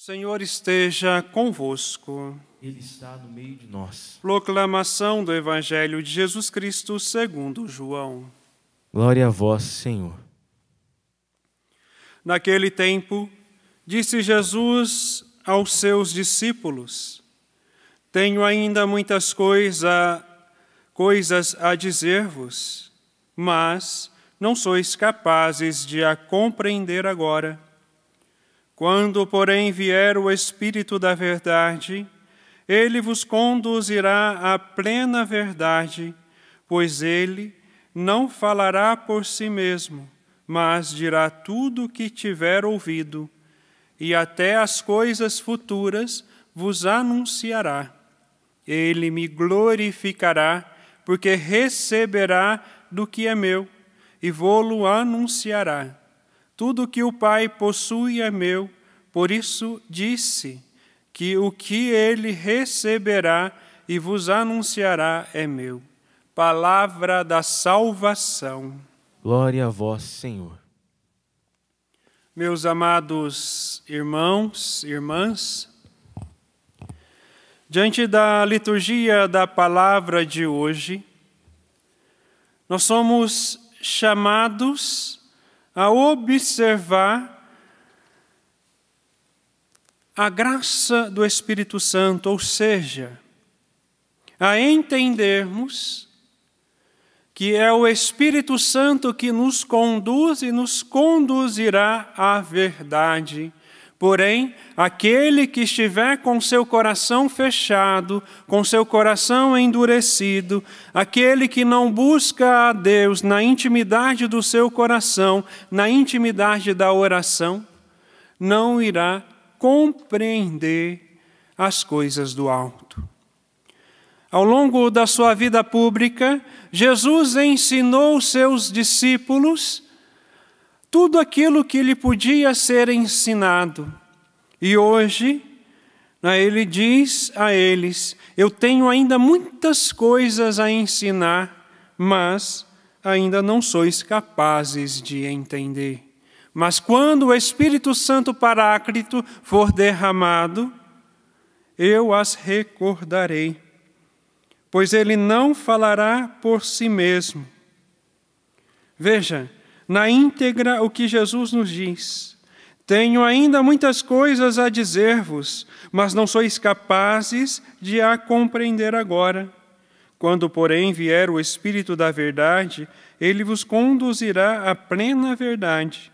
Senhor esteja convosco. Ele está no meio de nós. Proclamação do Evangelho de Jesus Cristo segundo João. Glória a vós, Senhor. Naquele tempo, disse Jesus aos seus discípulos: Tenho ainda muitas coisas a dizer-vos, mas não sois capazes de a compreender agora. Quando, porém, vier o Espírito da verdade, ele vos conduzirá à plena verdade, pois ele não falará por si mesmo, mas dirá tudo o que tiver ouvido, e até as coisas futuras vos anunciará. Ele me glorificará, porque receberá do que é meu, e vô-lo anunciará. Tudo que o Pai possui é meu, por isso disse que o que ele receberá e vos anunciará é meu. Palavra da salvação. Glória a vós, Senhor. Meus amados irmãos e irmãs, diante da liturgia da palavra de hoje, nós somos chamados a observar a graça do Espírito Santo, ou seja, a entendermos que é o Espírito Santo que nos conduz e nos conduzirá à verdade. Porém, aquele que estiver com seu coração fechado, com seu coração endurecido, aquele que não busca a Deus na intimidade do seu coração, na intimidade da oração, não irá compreender as coisas do alto. Ao longo da sua vida pública, Jesus ensinou seus discípulos tudo aquilo que lhe podia ser ensinado. E hoje, ele diz a eles: eu tenho ainda muitas coisas a ensinar, mas ainda não sois capazes de entender. Mas quando o Espírito Santo Paráclito for derramado, eu as recordarei, pois ele não falará por si mesmo. Veja, na íntegra o que Jesus nos diz: tenho ainda muitas coisas a dizer-vos, mas não sois capazes de a compreender agora. Quando, porém, vier o Espírito da verdade, ele vos conduzirá à plena verdade.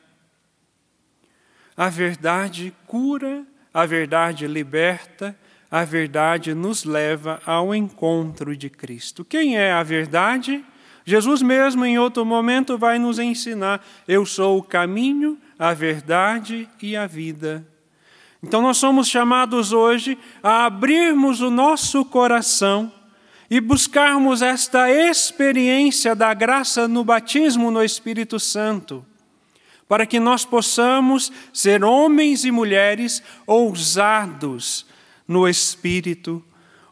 A verdade cura, a verdade liberta, a verdade nos leva ao encontro de Cristo. Quem é a verdade? Jesus mesmo, em outro momento, vai nos ensinar: eu sou o caminho, a verdade e a vida. Então nós somos chamados hoje a abrirmos o nosso coração e buscarmos esta experiência da graça no batismo no Espírito Santo, para que nós possamos ser homens e mulheres ousados no Espírito,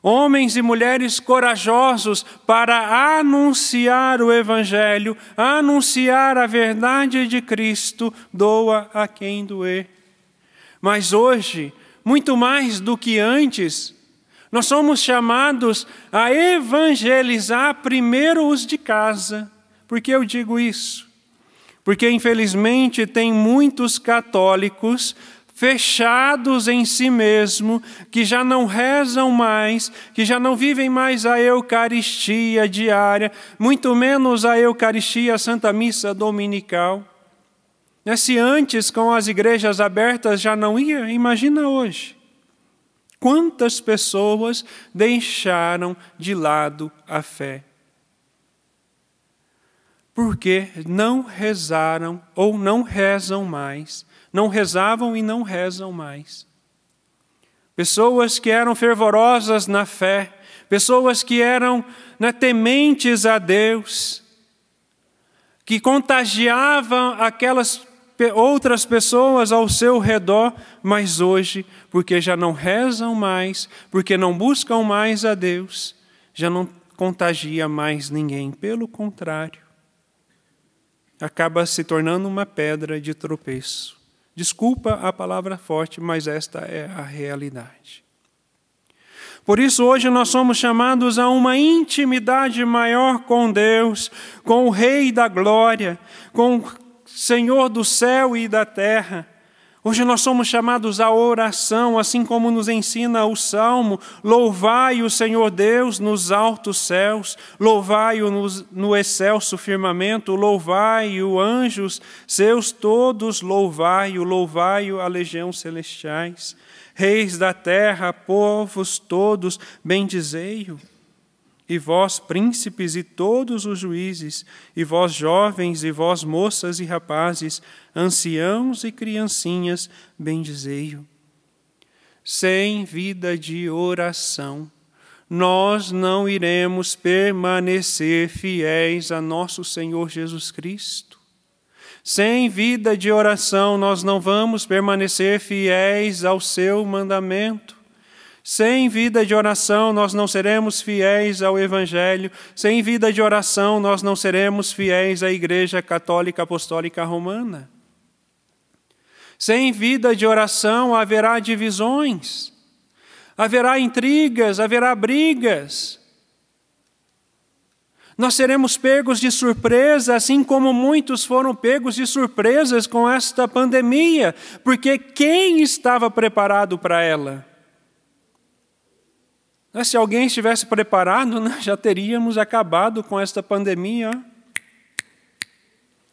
homens e mulheres corajosos para anunciar o Evangelho, anunciar a verdade de Cristo, doa a quem doer. Mas hoje, muito mais do que antes, nós somos chamados a evangelizar primeiro os de casa. Por que eu digo isso? Porque, infelizmente, tem muitos católicos fechados em si mesmo, que já não rezam mais, que já não vivem mais a Eucaristia diária, muito menos a Eucaristia, a Santa Missa Dominical. Se antes, com as igrejas abertas, já não ia, imagina hoje. Quantas pessoas deixaram de lado a fé? Porque não rezaram ou não rezam mais. Não rezavam e não rezam mais. Pessoas que eram fervorosas na fé, pessoas que eram tementes a Deus, que contagiavam aquelas outras pessoas ao seu redor, mas hoje, porque já não rezam mais, porque não buscam mais a Deus, já não contagia mais ninguém. Pelo contrário, acaba se tornando uma pedra de tropeço. Desculpa a palavra forte, mas esta é a realidade. Por isso, hoje nós somos chamados a uma intimidade maior com Deus, com o Rei da Glória, com o Senhor do céu e da terra. Hoje nós somos chamados à oração, assim como nos ensina o Salmo: louvai o Senhor Deus nos altos céus, louvai-o no excelso firmamento, louvai-o anjos seus todos, louvai-o a legião celestiais. Reis da terra, povos todos, bendizei-o. E vós, príncipes, e todos os juízes, e vós, jovens, e vós, moças e rapazes, anciãos e criancinhas, bendizei-o. Sem vida de oração, nós não iremos permanecer fiéis a nosso Senhor Jesus Cristo. Sem vida de oração, nós não vamos permanecer fiéis ao seu mandamento. Sem vida de oração, nós não seremos fiéis ao Evangelho. Sem vida de oração, nós não seremos fiéis à Igreja Católica Apostólica Romana. Sem vida de oração, haverá divisões, haverá intrigas, haverá brigas. Nós seremos pegos de surpresa, assim como muitos foram pegos de surpresas com esta pandemia, porque quem estava preparado para ela? Se alguém estivesse preparado, já teríamos acabado com esta pandemia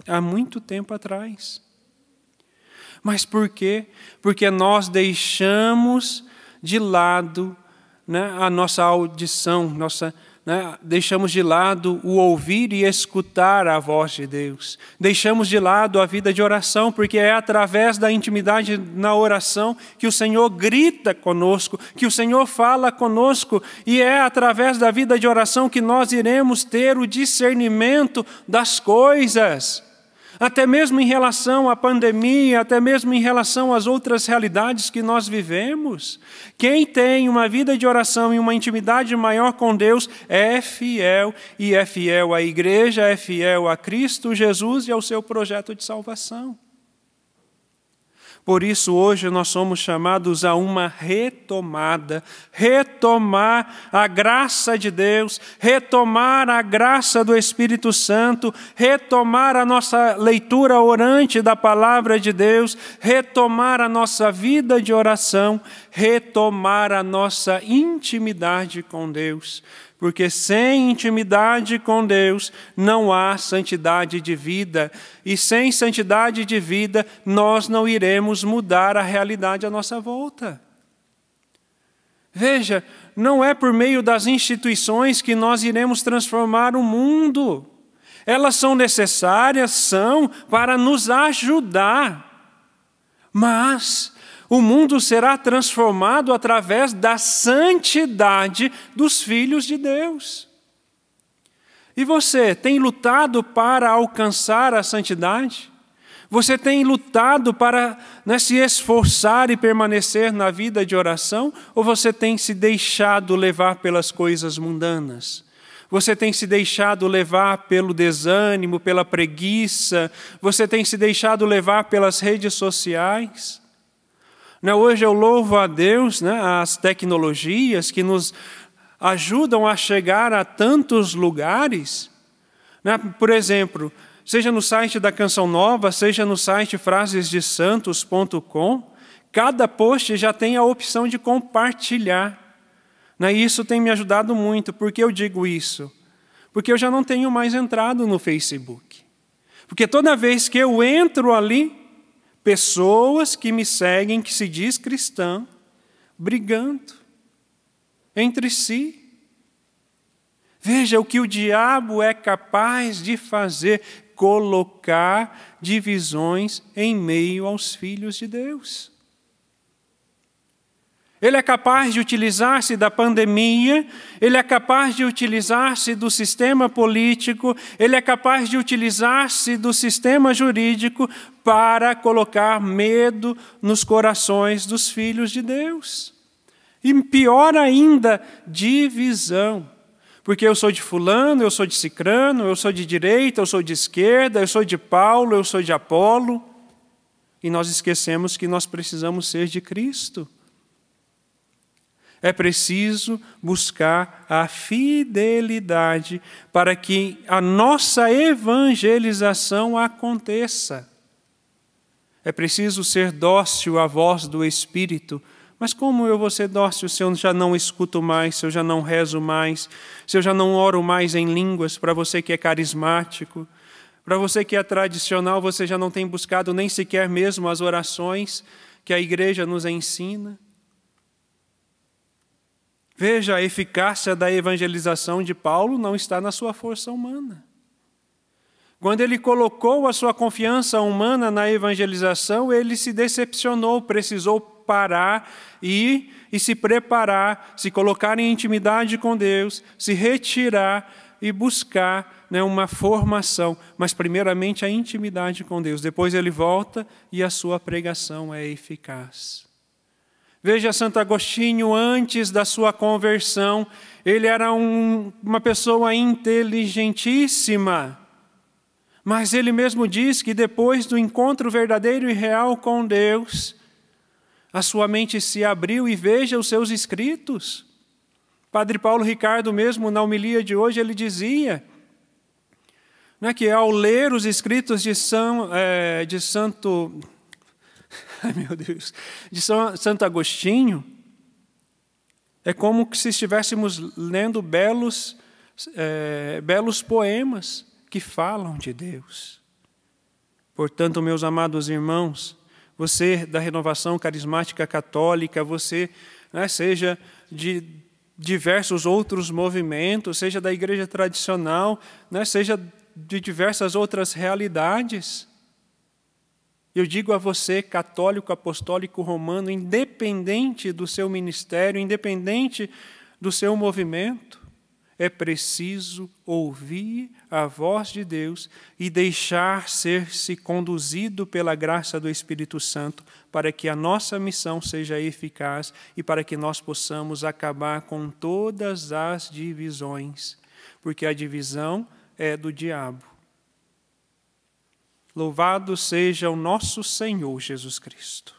há muito tempo atrás. Mas por quê? Porque nós deixamos de lado a nossa audição, deixamos de lado o ouvir e escutar a voz de Deus. Deixamos de lado a vida de oração, porque é através da intimidade na oração que o Senhor grita conosco, que o Senhor fala conosco, e é através da vida de oração que nós iremos ter o discernimento das coisas. Até mesmo em relação à pandemia, até mesmo em relação às outras realidades que nós vivemos. Quem tem uma vida de oração e uma intimidade maior com Deus é fiel, e é fiel à igreja, é fiel a Cristo Jesus e ao seu projeto de salvação. Por isso, hoje nós somos chamados a uma retomada, retomar a graça de Deus, retomar a graça do Espírito Santo, retomar a nossa leitura orante da palavra de Deus, retomar a nossa vida de oração, retomar a nossa intimidade com Deus. Porque sem intimidade com Deus não há santidade de vida. E sem santidade de vida nós não iremos mudar a realidade à nossa volta. Veja, não é por meio das instituições que nós iremos transformar o mundo. Elas são necessárias, para nos ajudar. Mas o mundo será transformado através da santidade dos filhos de Deus. E você tem lutado para alcançar a santidade? Você tem lutado para se esforçar e permanecer na vida de oração? Ou você tem se deixado levar pelas coisas mundanas? Você tem se deixado levar pelo desânimo, pela preguiça? Você tem se deixado levar pelas redes sociais? Hoje eu louvo a Deus, as tecnologias que nos ajudam a chegar a tantos lugares. Por exemplo, seja no site da Canção Nova, seja no site frasesdesantos.com, cada post já tem a opção de compartilhar. E isso tem me ajudado muito. Por que eu digo isso? Porque eu já não tenho mais entrado no Facebook. Porque toda vez que eu entro ali, pessoas que me seguem, que se diz cristã, brigando entre si. Veja o que o diabo é capaz de fazer, colocar divisões em meio aos filhos de Deus. Ele é capaz de utilizar-se da pandemia, ele é capaz de utilizar-se do sistema político, ele é capaz de utilizar-se do sistema jurídico para colocar medo nos corações dos filhos de Deus. E pior ainda, divisão. Porque eu sou de fulano, eu sou de cicrano, eu sou de direita, eu sou de esquerda, eu sou de Paulo, eu sou de Apolo. e nós esquecemos que nós precisamos ser de Cristo. É preciso buscar a fidelidade para que a nossa evangelização aconteça. É preciso ser dócil à voz do Espírito. Mas como eu vou ser dócil se eu já não escuto mais, se eu já não rezo mais, se eu já não oro mais em línguas? Para você que é carismático, para você que é tradicional, você já não tem buscado nem sequer mesmo as orações que a igreja nos ensina. Veja, a eficácia da evangelização de Paulo não está na sua força humana. Quando ele colocou a sua confiança humana na evangelização, ele se decepcionou, precisou parar e se preparar, se colocar em intimidade com Deus, se retirar e buscar uma formação, mas primeiramente a intimidade com Deus. Depois ele volta e a sua pregação é eficaz. Veja Santo Agostinho, antes da sua conversão, ele era uma pessoa inteligentíssima, mas ele mesmo diz que depois do encontro verdadeiro e real com Deus, a sua mente se abriu e veja os seus escritos. Padre Paulo Ricardo mesmo, na homilia de hoje, ele dizia que ao ler os escritos de Santo Agostinho, é como se estivéssemos lendo belos poemas que falam de Deus. Portanto, meus amados irmãos, você da Renovação Carismática Católica, você seja de diversos outros movimentos, seja da igreja tradicional, seja de diversas outras realidades, eu digo a você, católico, apostólico, romano, independente do seu ministério, independente do seu movimento, é preciso ouvir a voz de Deus e deixar ser-se conduzido pela graça do Espírito Santo para que a nossa missão seja eficaz e para que nós possamos acabar com todas as divisões, porque a divisão é do diabo. Louvado seja o nosso Senhor Jesus Cristo.